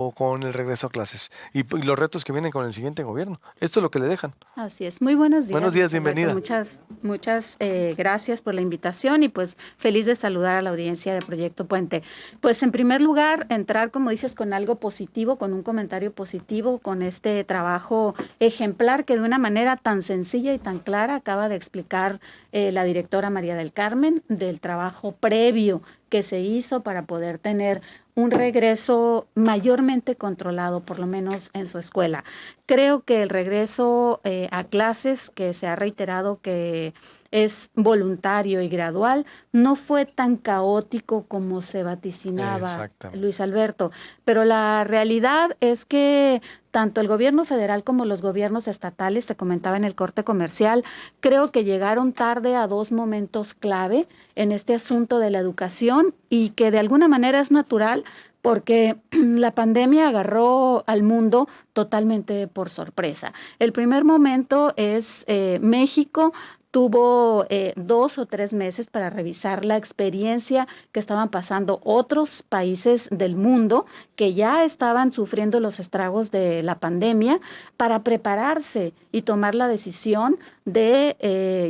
o con el regreso a clases y los retos que vienen con el siguiente gobierno. Esto es lo que le dejan. Así es. Muy buenos días. Buenos días, Luis Alberto. bienvenida. Muchas gracias por la invitación y pues feliz de saludar a la audiencia de Proyecto Puente. Pues en primer lugar, entrar, como dices, con algo positivo, con un comentario positivo, con este trabajo ejemplar que de una manera tan sencilla y tan clara acaba de explicar la directora María del Carmen, del trabajo previo que se hizo para poder tener un regreso mayormente controlado, por lo menos en su escuela. Creo que el regreso a clases, que se ha reiterado que es voluntario y gradual, no fue tan caótico como se vaticinaba, Exactamente. Luis Alberto. Pero la realidad es que tanto el gobierno federal como los gobiernos estatales, te comentaba en el corte comercial, creo que llegaron tarde a dos momentos clave en este asunto de la educación y que de alguna manera es natural porque la pandemia agarró al mundo totalmente por sorpresa. El primer momento es México tuvo 2 o 3 meses para revisar la experiencia que estaban pasando otros países del mundo que ya estaban sufriendo los estragos de la pandemia para prepararse y tomar la decisión de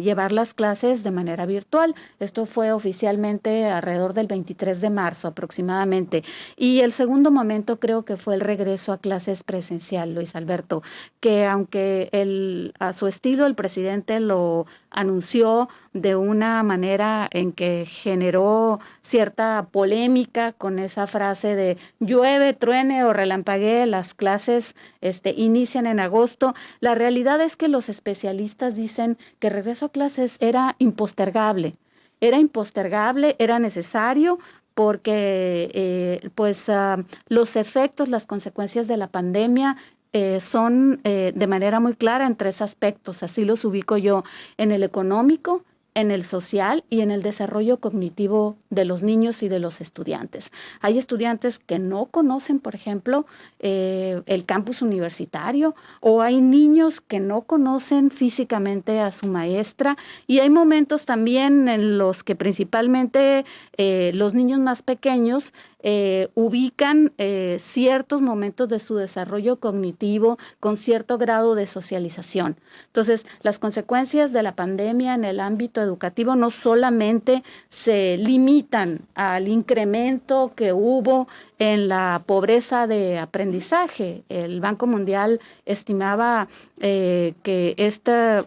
llevar las clases de manera virtual. Esto fue oficialmente alrededor del 23 de marzo aproximadamente. Y el segundo momento creo que fue el regreso a clases presencial, Luis Alberto, que aunque a su estilo el presidente lo anunció de una manera en que generó cierta polémica con esa frase de llueve, truene o relampaguee, las clases inician en agosto. La realidad es que los especialistas dicen que el regreso a clases era impostergable. Era impostergable, era necesario porque los efectos, las consecuencias de la pandemia son de manera muy clara en tres aspectos, así los ubico yo, en el económico, en el social y en el desarrollo cognitivo de los niños y de los estudiantes. Hay estudiantes que no conocen, por ejemplo, el campus universitario, o hay niños que no conocen físicamente a su maestra, y hay momentos también en los que principalmente los niños más pequeños ubican ciertos momentos de su desarrollo cognitivo con cierto grado de socialización. Entonces, las consecuencias de la pandemia en el ámbito educativo no solamente se limitan al incremento que hubo en la pobreza de aprendizaje. El Banco Mundial estimaba que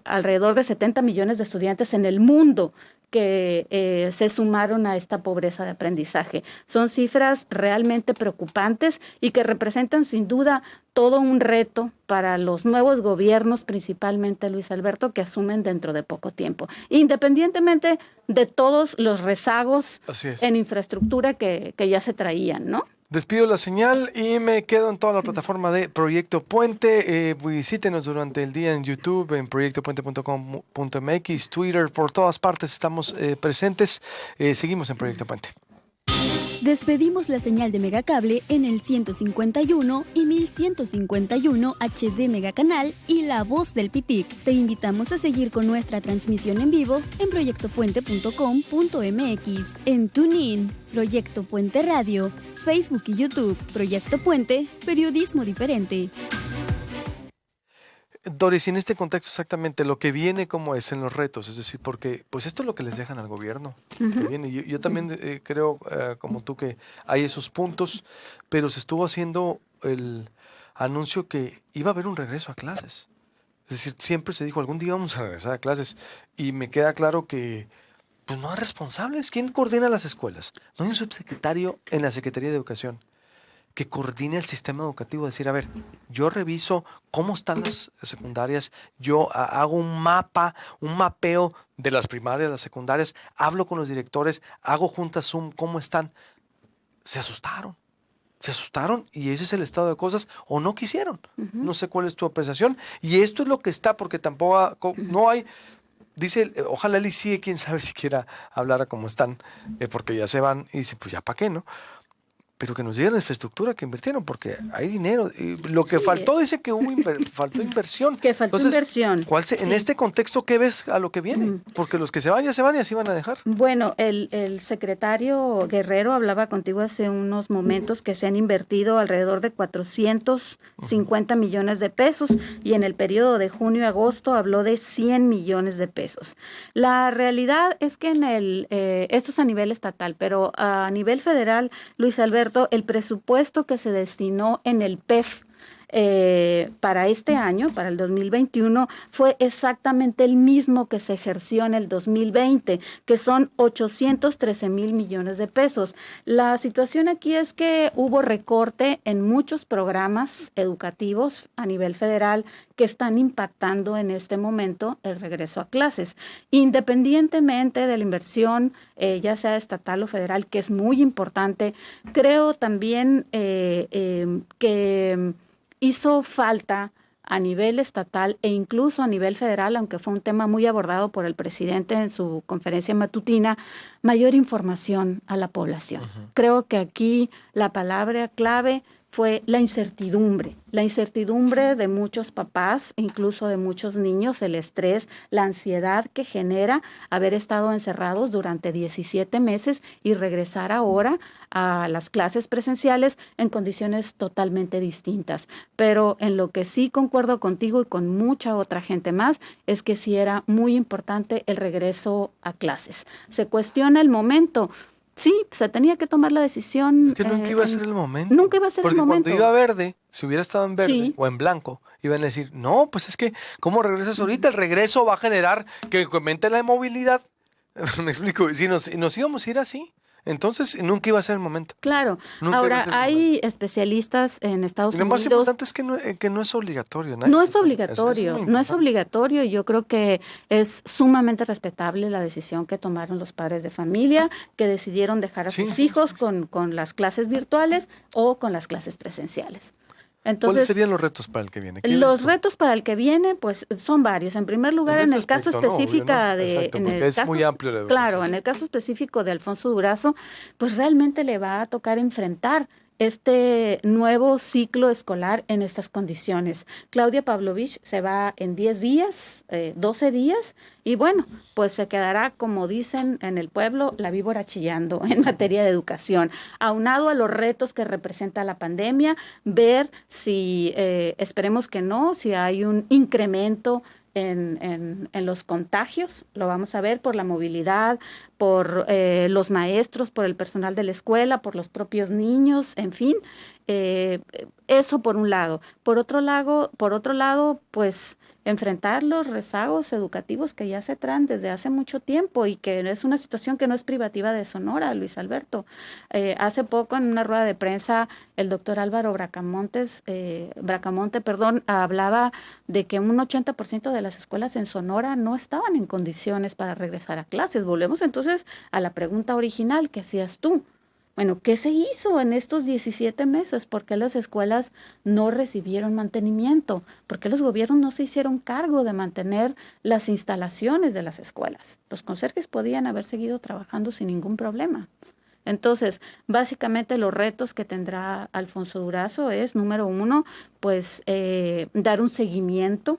alrededor de 70 millones de estudiantes en el mundo que se sumaron a esta pobreza de aprendizaje. Son cifras realmente preocupantes y que representan sin duda todo un reto para los nuevos gobiernos, principalmente Luis Alberto, que asumen dentro de poco tiempo, independientemente de todos los rezagos Así es. en infraestructura que ya se traían, ¿no? Despido la señal y me quedo en toda la plataforma de Proyecto Puente. Visítenos durante el día en YouTube, en proyectopuente.com.mx, Twitter, por todas partes estamos presentes. Seguimos en Proyecto Puente. Despedimos la señal de Megacable en el 151 y 1151 HD Megacanal y La Voz del Pitic. Te invitamos a seguir con nuestra transmisión en vivo en proyectopuente.com.mx, en TuneIn, Proyecto Puente Radio, Facebook y YouTube. Proyecto Puente, periodismo diferente. Doris, y en este contexto exactamente lo que viene como es en los retos, es decir, porque pues esto es lo que les dejan al gobierno. Que viene. Yo también creo, como tú, que hay esos puntos, pero se estuvo haciendo el anuncio que iba a haber un regreso a clases. Es decir, siempre se dijo, algún día vamos a regresar a clases, y me queda claro que pues no hay responsables. ¿Quién coordina las escuelas? No hay un subsecretario en la Secretaría de Educación que coordine el sistema educativo, decir, a ver, yo reviso cómo están las secundarias, yo hago un mapeo de las primarias, las secundarias, hablo con los directores, hago juntas Zoom, ¿cómo están? Se asustaron y ese es el estado de cosas, o no quisieron. No sé cuál es tu apreciación, y esto es lo que está, porque tampoco, no hay, dice, ojalá él sí, quién sabe si quiera hablar a cómo están, porque ya se van, y dice, pues ya para qué, ¿no? pero que nos digan la infraestructura que invirtieron, porque hay dinero. Y lo que Sí. faltó, dice que faltó inversión. Que faltó inversión. En Sí. este contexto, ¿qué ves a lo que viene? Porque los que se van ya se van y así van a dejar. Bueno, el secretario Guerrero hablaba contigo hace unos momentos que se han invertido alrededor de 450 millones de pesos y en el periodo de junio a agosto habló de 100 millones de pesos. La realidad es que esto es a nivel estatal, pero a nivel federal, Luis Alberto, el presupuesto que se destinó en el PEF para este año, para el 2021, fue exactamente el mismo que se ejerció en el 2020, que son 813 mil millones de pesos. La situación aquí es que hubo recorte en muchos programas educativos a nivel federal que están impactando en este momento el regreso a clases. Independientemente de la inversión, ya sea estatal o federal, que es muy importante, creo también que hizo falta a nivel estatal e incluso a nivel federal, aunque fue un tema muy abordado por el presidente en su conferencia matutina, mayor información a la población. Creo que aquí la palabra clave fue la incertidumbre de muchos papás, incluso de muchos niños, el estrés, la ansiedad que genera haber estado encerrados durante 17 meses y regresar ahora a las clases presenciales en condiciones totalmente distintas. Pero en lo que sí concuerdo contigo y con mucha otra gente más, es que sí era muy importante el regreso a clases. Se cuestiona el momento. Sí, se tenía que tomar la decisión. Es que nunca iba a ser el momento. Nunca iba a ser Porque el momento. cuando iba verde, si hubiera estado en verde Sí. o en blanco, iban a decir, no, pues es que, ¿cómo regresas ahorita? El regreso va a generar que aumente la movilidad. Me explico, si nos íbamos a ir así, entonces nunca iba a ser el momento. Claro. Nunca iba a Ahora, ser el hay especialistas en Estados Y lo más Unidos. importante es que no es obligatorio. No es Eso es obligatorio, muy no es importante. obligatorio y yo creo que es sumamente respetable la decisión que tomaron los padres de familia, que decidieron dejar a Sí, sus sí, hijos sí, sí. con las clases virtuales o con las clases presenciales. ¿Cuáles Entonces, serían los retos para el que viene? ¿Qué ves los tú? retos para el que viene, pues son varios. En primer lugar, En en este el caso aspecto, no, obvio, específico ¿no? de, Exacto, en porque el es caso, muy amplio la educación. claro, en el caso específico de Alfonso Durazo, pues realmente le va a tocar enfrentar este nuevo ciclo escolar en estas condiciones. Claudia Pavlovich se va en 10 días, 12 días, y bueno, pues se quedará, como dicen en el pueblo, la víbora chillando en materia de educación. Aunado a los retos que representa la pandemia, ver si, esperemos que no, si hay un incremento en los contagios, lo vamos a ver por la movilidad, por los maestros, por el personal de la escuela, por los propios niños, en fin, eso por un lado. Por otro lado, pues enfrentar los rezagos educativos que ya se traen desde hace mucho tiempo y que es una situación que no es privativa de Sonora, Luis Alberto. Hace poco en una rueda de prensa el doctor Álvaro Bracamonte, hablaba de que un 80% de las escuelas en Sonora no estaban en condiciones para regresar a clases. Volvemos entonces a la pregunta original que hacías tú. Bueno, ¿qué se hizo en estos 17 meses? ¿Por qué las escuelas no recibieron mantenimiento? ¿Por qué los gobiernos no se hicieron cargo de mantener las instalaciones de las escuelas? Los conserjes podían haber seguido trabajando sin ningún problema. Entonces, básicamente los retos que tendrá Alfonso Durazo es, número uno, pues dar un seguimiento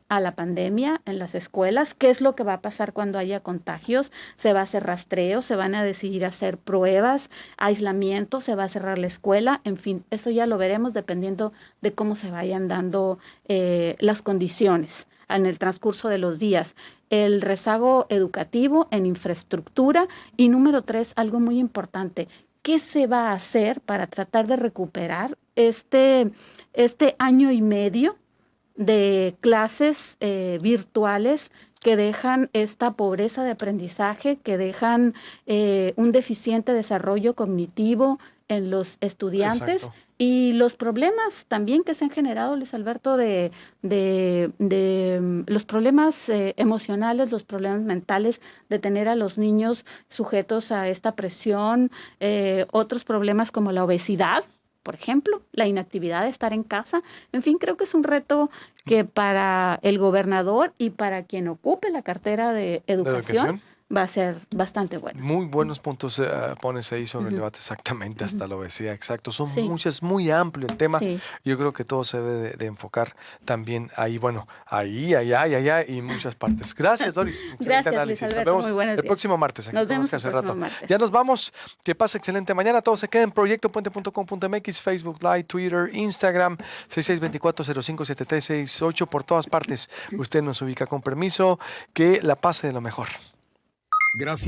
a la pandemia en las escuelas, qué es lo que va a pasar cuando haya contagios, se va a hacer rastreo, se van a decidir hacer pruebas, aislamiento, se va a cerrar la escuela, en fin, eso ya lo veremos dependiendo de cómo se vayan dando las condiciones en el transcurso de los días. El rezago educativo en infraestructura y número 3, algo muy importante, ¿qué se va a hacer para tratar de recuperar este año y medio de clases virtuales que dejan esta pobreza de aprendizaje, que dejan un deficiente desarrollo cognitivo en los estudiantes? Exacto. Y los problemas también que se han generado, Luis Alberto, de los problemas emocionales, los problemas mentales, de tener a los niños sujetos a esta presión, otros problemas como la obesidad, por ejemplo, la inactividad de estar en casa. En fin, creo que es un reto que para el gobernador y para quien ocupe la cartera de educación va a ser bastante bueno. Muy buenos puntos pones ahí sobre el debate, exactamente, hasta la obesidad, exacto. Son Sí. muchas, muy amplio el tema. Sí. Yo creo que todo se debe de enfocar también ahí, bueno, ahí, allá y muchas partes. Gracias, Doris. Excelente Gracias, Luis análisis. Alberto. Nos vemos Muy buenos el días. próximo martes. Aquí Nos con vemos Oscar el próximo Cerrato. martes. Ya nos vamos. Que pase excelente mañana. Todo se queda en proyectopuente.com.mx, Facebook Live, Twitter, Instagram, 6624-057368. Por todas partes, usted nos ubica con permiso. Que la pase de lo mejor. Gracias.